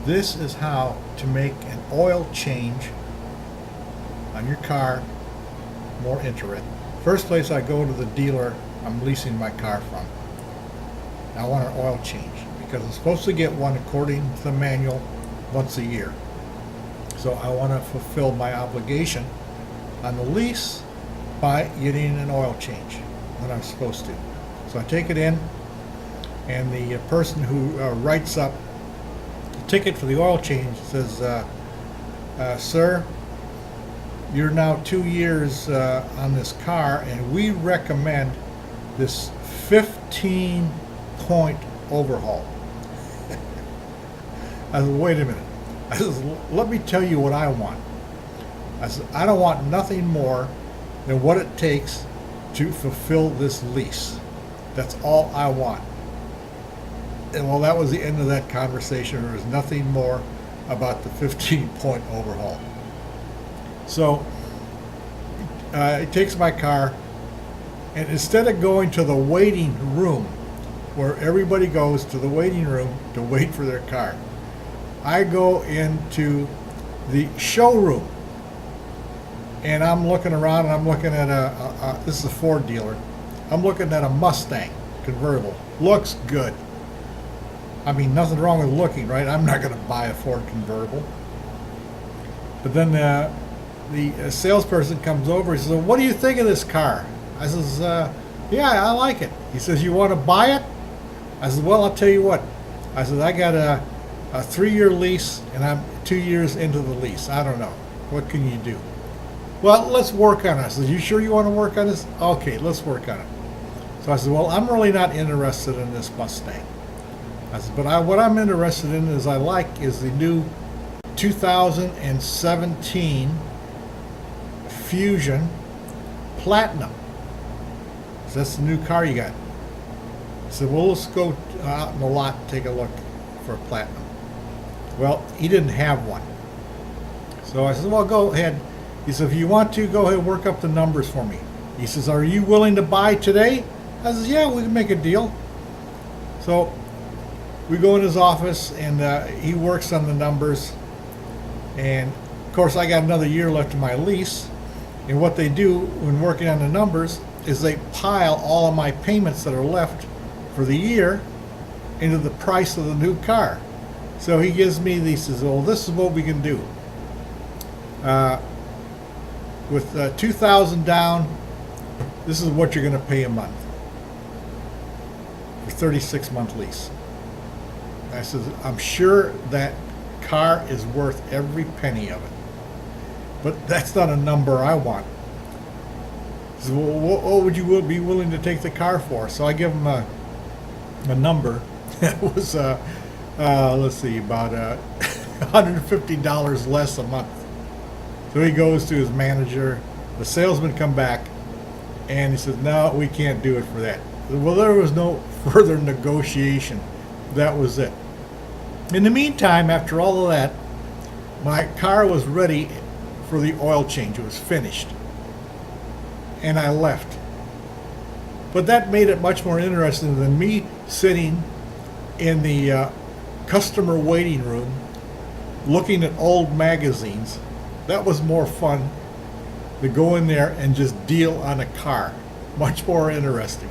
This is how to make an oil change on your car more interesting. First place I go to the dealer I'm leasing my car from. I want an oil change because I'm supposed to get one according to the manual once a year. So I want to fulfill my obligation on the lease by getting an oil change when I'm supposed to. So I take it in, and the person who writes up the ticket for the oil change says, sir, you're now 2 years on this car, and we recommend this 15-point overhaul. I said, wait a minute. I said, let me tell you what I want. I said, I don't want nothing more than what it takes to fulfill this lease. That's all I want. And well, that was the end of that conversation. There was nothing more about the 15-point overhaul. So he takes my car, and instead of going to the waiting room, where everybody goes to the waiting room to wait for their car, I go into the showroom, and I'm looking around, and I'm looking at this is a Ford dealer. I'm looking at a Mustang convertible. Looks good. I mean, nothing wrong with looking, right? I'm not going to buy a Ford convertible. But then the salesperson comes over. He says, well, what do you think of this car? I says, yeah, I like it. He says, you want to buy it? I said, well, I'll tell you what. I said, I got a 3-year lease, and I'm 2 years into the lease. I don't know. What can you do? Well, let's work on it. I said, you sure you want to work on this? Okay, let's work on it. So I said, well, I'm really not interested in this Mustang. I said, but what I'm interested in is the new 2017 Fusion Platinum. So that's the new car you got. I said, well, let's go out in the lot and take a look for a Platinum. Well, he didn't have one. So I said, well, go ahead. He said, if you want to, go ahead and work up the numbers for me. He says, are you willing to buy today? I said, yeah, we can make a deal. So we go in his office, and he works on the numbers. And of course, I got another year left of my lease. And what they do when working on the numbers is they pile all of my payments that are left for the year into the price of the new car. So he gives me these, says, well, this is what we can do. With $2,000 down, this is what you're going to pay a month for 36-month lease. I said, I'm sure that car is worth every penny of it, but that's not a number I want. He said, well, what would you be willing to take the car for? So I give him a number that was, let's see, about $150 less a month. So he goes to his manager. The salesman come back, and he says, no, we can't do it for that. Well, there was no further negotiation. That was it. In the meantime, after all of that, my car was ready for the oil change. It was finished. And I left. But that made it much more interesting than me sitting in the customer waiting room looking at old magazines. That was more fun to go in there and just deal on a car. Much more interesting.